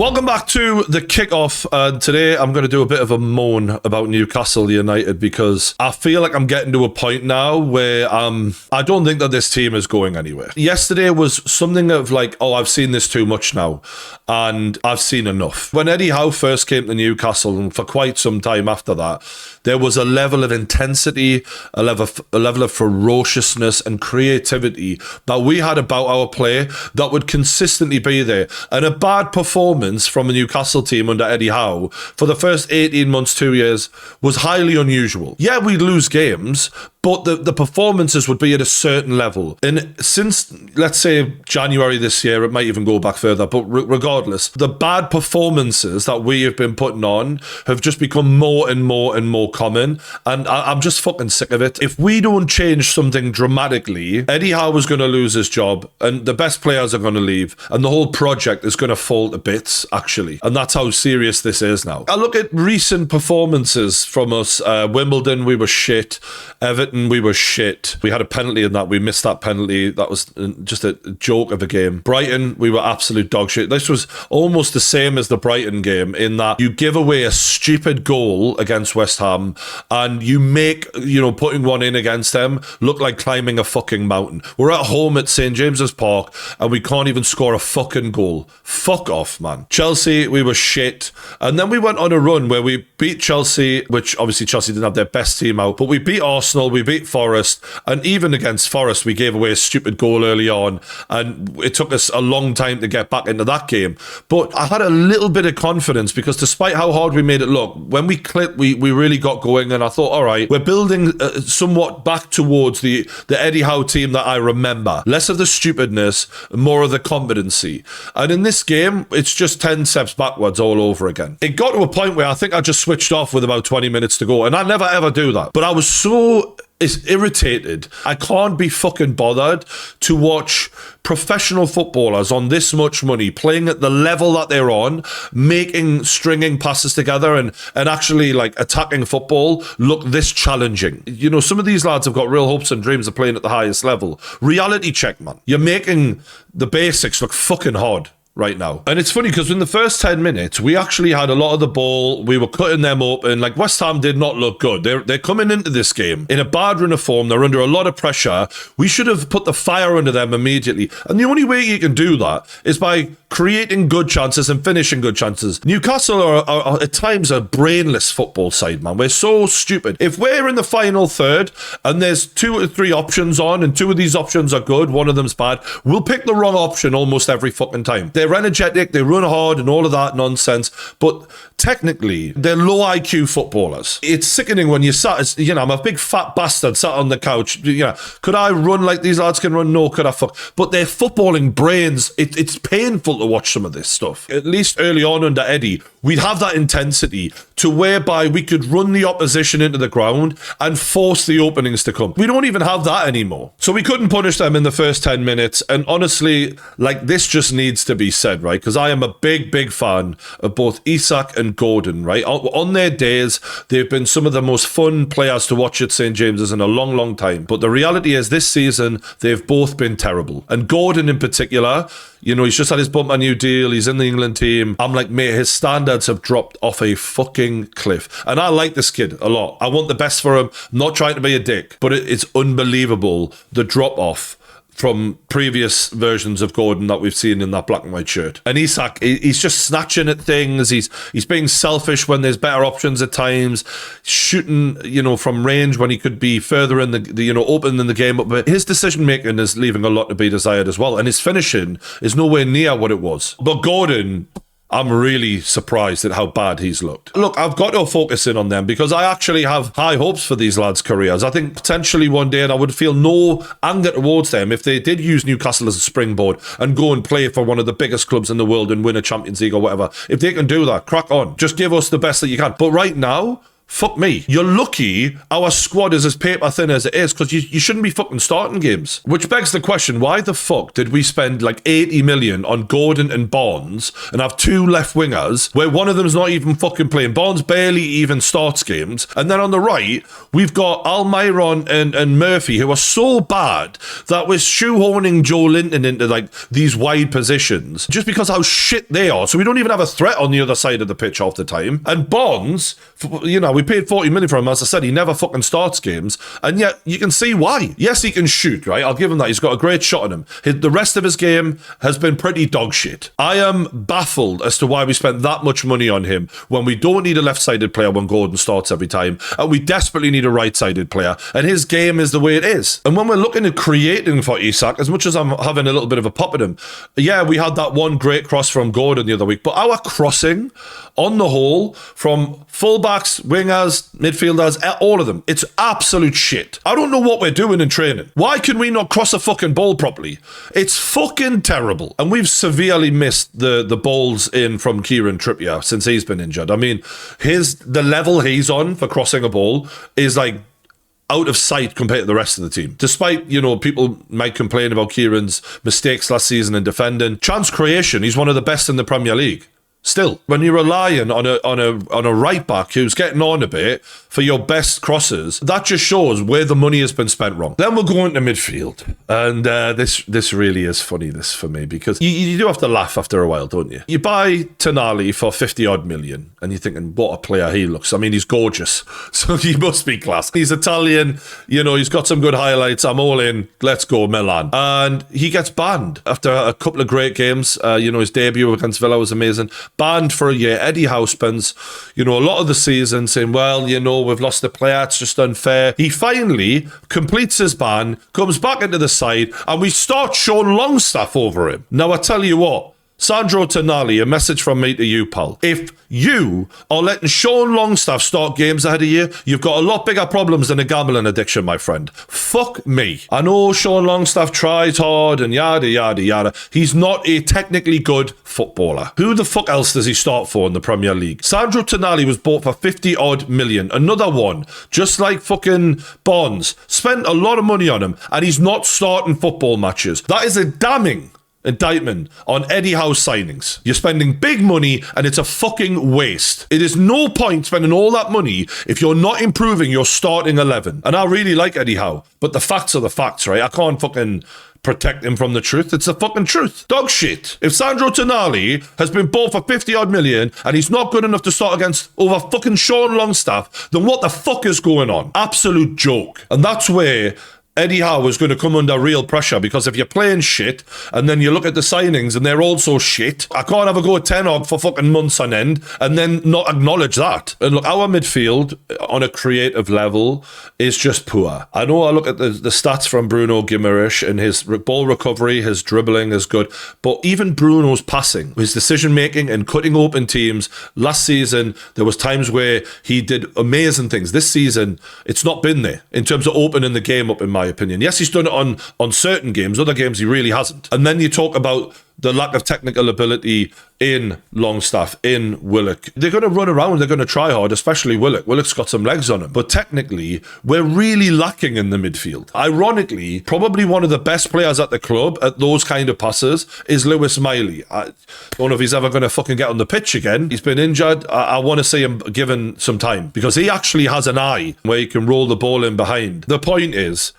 Welcome back to the kickoff. Today I'm going to do a bit of a moan about Newcastle United because I feel like I'm getting to a point now where I don't think that this team is going anywhere. Yesterday was something of like, oh, I've seen this too much now and I've seen enough. When Eddie Howe first came to Newcastle, and for quite some time after that, there was a level of intensity, a level of ferociousness and creativity that we had about our play that would consistently be there. And a bad performance from a Newcastle team under Eddie Howe for the first 18 months, 2 years, was highly unusual. Yeah, we'd lose games, but the performances would be at a certain level. And since, let's say, January this year, it might even go back further, but regardless, the bad performances that we have been putting on have just become more and more and more common, and I'm just fucking sick of it. If we don't change something dramatically, Eddie Howe is going to lose his job, and the best players are going to leave, and the whole project is going to fall to bits, actually. And that's how serious this is now. I look at recent performances from us. Wimbledon, we were shit. Everton, we were shit. We had a penalty in that. We missed that penalty. That was just a joke of a game. Brighton, we were absolute dog shit. This was almost the same as the Brighton game in that you give away a stupid goal against West Ham and you make, putting one in against them look like climbing a fucking mountain. We're at home at St. James's Park and we can't even score a fucking goal. Fuck off, man. Chelsea, we were shit. And then we went on a run where we beat Chelsea, which obviously Chelsea didn't have their best team out, but we beat Arsenal, we beat Forest, and even against Forest, we gave away a stupid goal early on, and it took us a long time to get back into that game. But I had a little bit of confidence because despite how hard we made it look, when we clicked, we really got going, and I thought, all right, we're building somewhat back towards the Eddie Howe team that I remember. Less of the stupidness, more of the competency. And in this game, it's just 10 steps backwards all over again. It got to a point where I think I just switched off with about 20 minutes to go, and I never ever do that. But I was so irritated. I can't be fucking bothered to watch professional footballers on this much money playing at the level that they're on, stringing passes together and actually like attacking football look this challenging. Some of these lads have got real hopes and dreams of playing at the highest level. Reality check, man. You're making the basics look fucking hard right now. And it's funny because in the first 10 minutes, we actually had a lot of the ball. We were cutting them open. Like, West Ham did not look good. They're coming into this game in a bad run of form. They're under a lot of pressure. We should have put the fire under them immediately. And the only way you can do that is by creating good chances and finishing good chances. Newcastle are at times a brainless football side, man. We're so stupid. If we're in the final third and there's 2 or 3 options on and 2 of these options are good, one of them's bad, we'll pick the wrong option almost every fucking time. They're energetic, they run hard and all of that nonsense, but technically they're low IQ footballers. It's sickening when you sat, I'm a big fat bastard sat on the couch. Could I run like these lads can run? No, could I fuck? But they're footballing brains. It's painful to watch some of this stuff. At least early on under Eddie, we'd have that intensity to whereby we could run the opposition into the ground and force the openings to come. We don't even have that anymore. So we couldn't punish them in the first 10 minutes. And honestly, like, this just needs to be said, right? Because I am a big, big fan of both Isak and Gordon, right? On their days, they've been some of the most fun players to watch at St. James's in a long, long time. But the reality is this season, they've both been terrible. And Gordon in particular, he's just had his bump a new deal. He's in the England team. I'm like, mate, his standards have dropped off a fucking cliff. And I like this kid a lot. I want the best for him. I'm not trying to be a dick, but it's unbelievable, the drop off from previous versions of Gordon that we've seen in that black and white shirt. And Isak, he's just snatching at things. He's being selfish when there's better options at times, shooting, from range when he could be further in the open in the game. But his decision making is leaving a lot to be desired as well. And his finishing is nowhere near what it was. But Gordon, I'm really surprised at how bad he's looked. Look, I've got to focus in on them because I actually have high hopes for these lads' careers. I think potentially one day, and I would feel no anger towards them if they did use Newcastle as a springboard and go and play for one of the biggest clubs in the world and win a Champions League or whatever. If they can do that, crack on. Just give us the best that you can. But right now, Fuck me. You're lucky our squad is as paper thin as it is, because you shouldn't be fucking starting games. Which begs the question, why the fuck did we spend like 80 million on Gordon and Barnes and have two left wingers where one of them's not even fucking playing? Barnes barely even starts games. And then on the right, we've got Almiron and Murphy, who are so bad that we're shoehorning Joe Linton into like these wide positions just because how shit they are. So we don't even have a threat on the other side of the pitch half the time. And Barnes, you know, we paid 40 million for him. As I said, he never fucking starts games, and yet you can see why. Yes, he can shoot, right? I'll give him that. He's got a great shot on him. The rest of his game has been pretty dog shit. I am baffled as to why we spent that much money on him when we don't need a left-sided player when Gordon starts every time, and we desperately need a right-sided player, and his game is the way it is. And when we're looking at creating for Isak, as much as I'm having a little bit of a pop at him, yeah, we had that one great cross from Gordon the other week, but our crossing on the whole from fullbacks, wingers, midfielders, all of them, it's absolute shit. I don't know what we're doing in training. Why can we not cross a fucking ball properly? It's fucking terrible. And we've severely missed the balls in from Kieran Trippier since he's been injured. I mean, the level he's on for crossing a ball is like out of sight compared to the rest of the team. Despite, you know, people might complain about Kieran's mistakes last season in defending. Chance creation, he's one of the best in the Premier League. Still, when you're relying on a right back who's getting on a bit for your best crosses, that just shows where the money has been spent wrong. Then we'll go into midfield, and this really is funny, this for me, because you do have to laugh after a while, don't you? You buy Tonali for 50 odd million, and you're thinking, what a player he looks. I mean, he's gorgeous, so he must be class. He's Italian, you know, he's got some good highlights. I'm all in. Let's go Milan. And he gets banned after a couple of great games. You know, his debut against Villa was amazing. Banned for a year. Eddie Howe spends, you know, a lot of the season saying, well, you know, we've lost the player, it's just unfair. He finally completes his ban, comes back into the side, and we start showing Longstaff over him. Now, I tell you what, Sandro Tonali, a message from me to you, pal. If you are letting Sean Longstaff start games ahead of you, you've got a lot bigger problems than a gambling addiction, my friend. Fuck me. I know Sean Longstaff tries hard and yada, yada, yada. He's not a technically good footballer. Who the fuck else does he start for in the Premier League? Sandro Tonali was bought for 50 odd million. Another one, just like fucking Bonds, spent a lot of money on him, and he's not starting football matches. That is a damning indictment on Eddie Howe's signings. You're spending big money and it's a fucking waste. It is no point spending all that money if you're not improving your starting 11. And I really like Eddie Howe, but the facts are the facts, right? I can't fucking protect him from the truth. It's the fucking truth. Dog shit. If Sandro Tonali has been bought for 50 odd million and he's not good enough to start against over fucking Sean Longstaff, then what the fuck is going on? Absolute joke. And that's where Eddie Howe is going to come under real pressure, because if you're playing shit and then you look at the signings and they're also shit, I can't have a go at 10 odd for fucking months on end and then not acknowledge that. And look, our midfield on a creative level is just poor. I know I look at the stats from Bruno Guimaraes, and his ball recovery, his dribbling is good, but even Bruno's passing, his decision making and cutting open teams, last season there was times where he did amazing things. This season it's not been there in terms of opening the game up, in my opinion. Yes, he's done it on certain games. Other games he really hasn't. And then you talk about the lack of technical ability in Longstaff, in Willock. They're going to run around, they're going to try hard, especially Willock. Willock's got some legs on him. But technically, we're really lacking in the midfield. Ironically, probably one of the best players at the club at those kind of passes is Lewis Miley. I don't know if he's ever going to fucking get on the pitch again. He's been injured. I want to see him given some time, because he actually has an eye where he can roll the ball in behind. The point is,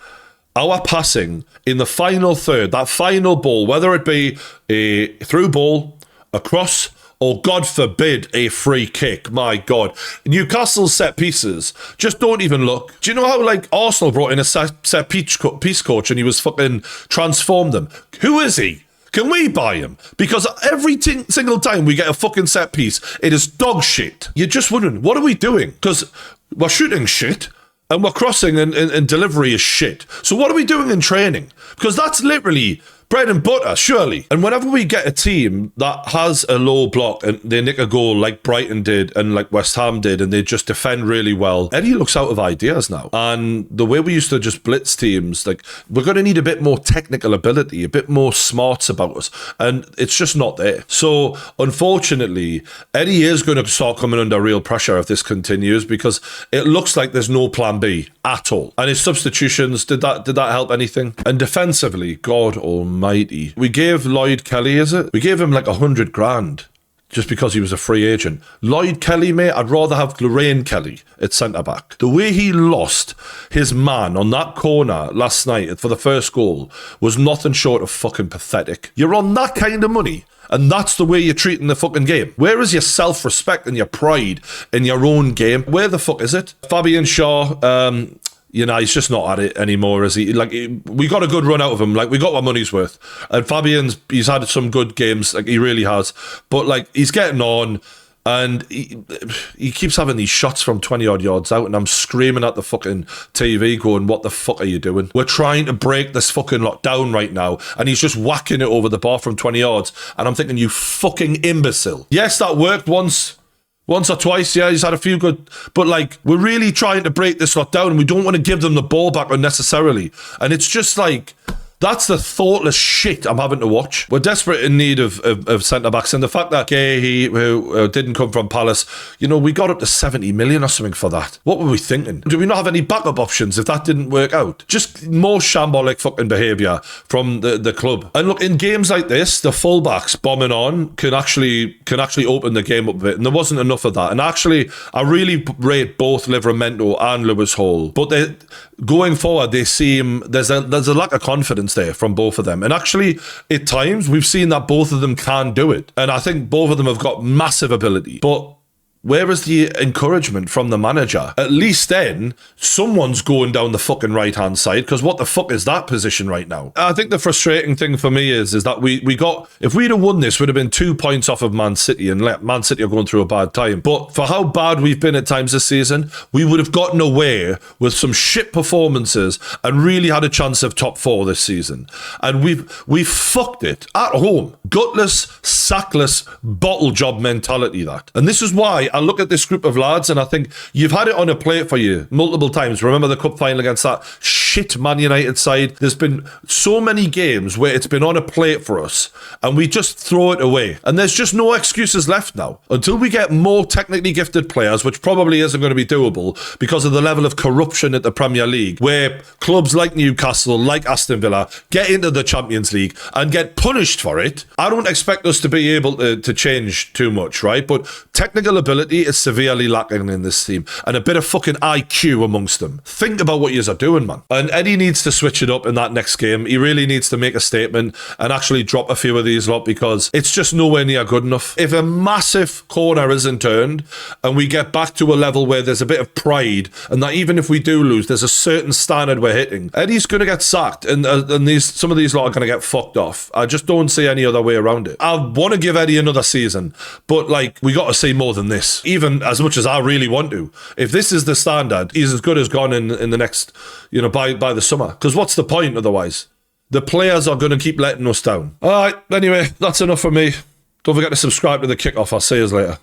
our passing in the final third, that final ball, whether it be a through ball, a cross, or God forbid, a free kick, my God. Newcastle's set pieces just don't even look. Do you know how, like, Arsenal brought in a set piece coach and he was fucking transformed them? Who is he? Can we buy him? Because every single time we get a fucking set piece, it is dog shit. You're just wondering, what are we doing? Because we're shooting shit, and we're crossing and delivery is shit. So what are we doing in training? Because that's literally bread and butter, surely. And whenever we get a team that has a low block and they nick a goal like Brighton did and like West Ham did, and they just defend really well, Eddie looks out of ideas now. And the way we used to just blitz teams, like, we're going to need a bit more technical ability, a bit more smarts about us. And it's just not there. So, unfortunately, Eddie is going to start coming under real pressure if this continues, because it looks like there's no plan B at all. And his substitutions, did that help anything? And defensively, God almighty, we gave Lloyd Kelly, is it? We gave him like 100 grand just because he was a free agent. Lloyd Kelly, mate, I'd rather have Lorraine Kelly at centre-back. The way he lost his man on that corner last night for the first goal was nothing short of fucking pathetic. You're on that kind of money, and that's the way you're treating the fucking game. Where is your self-respect and your pride in your own game? Where the fuck is it? Fabian Shaw, he's just not at it anymore, is he? Like, we got a good run out of him. Like, we got our money's worth. And he's had some good games. Like, he really has. But, like, he's getting on, and he keeps having these shots from 20-odd yards out, and I'm screaming at the fucking TV going, what the fuck are you doing? We're trying to break this fucking lot down right now, and he's just whacking it over the bar from 20 yards. And I'm thinking, you fucking imbecile. Yes, that worked once or twice, yeah, he's had a few good, but like, we're really trying to break this lot down, and we don't want to give them the ball back unnecessarily. And it's just like, that's the thoughtless shit I'm having to watch. We're desperate in need of centre-backs, and the fact that Gahey, who didn't come from Palace, we got up to 70 million or something for that. What were we thinking? Do we not have any backup options if that didn't work out? Just more shambolic fucking behaviour from the club. And look, in games like this, the fullbacks bombing on can actually open the game up a bit, and there wasn't enough of that. And actually, I really rate both Livramento and Lewis Hall, but going forward, they seem there's a lack of confidence there from both of them. And actually, at times, we've seen that both of them can do it. And I think both of them have got massive ability. But where is the encouragement from the manager? At least then, someone's going down the fucking right-hand side, because what the fuck is that position right now? I think the frustrating thing for me is that we got, if we'd have won this, we'd have been 2 points off of Man City, and Man City are going through a bad time. But for how bad we've been at times this season, we would have gotten away with some shit performances and really had a chance of top 4 this season. And we've fucked it at home. Gutless, sackless, bottle job mentality, that. And this is why I look at this group of lads and I think, you've had it on a plate for you multiple times. Remember the cup final against that shit Man United side? There's been so many games where it's been on a plate for us and we just throw it away. And there's just no excuses left now. Until we get more technically gifted players, which probably isn't going to be doable because of the level of corruption at the Premier League, where clubs like Newcastle, like Aston Villa, get into the Champions League and get punished for it. I don't expect us to be able to change too much, right? But technical ability is severely lacking in this team, and a bit of fucking IQ amongst them. Think about what yous are doing, man. And Eddie needs to switch it up in that next game. He really needs to make a statement and actually drop a few of these lot, because it's just nowhere near good enough. If a massive corner isn't turned and we get back to a level where there's a bit of pride, and that even if we do lose, there's a certain standard we're hitting, Eddie's going to get sacked, and some of these lot are going to get fucked off. I just don't see any other way around it. I want to give Eddie another season, but like, we got to see more than this. Even as much as I really want to. If this is the standard, he's as good as gone in the next, by the summer. Because what's the point otherwise? The players are going to keep letting us down. All right, anyway, that's enough for me. Don't forget to subscribe to The Kickoff. I'll see you later.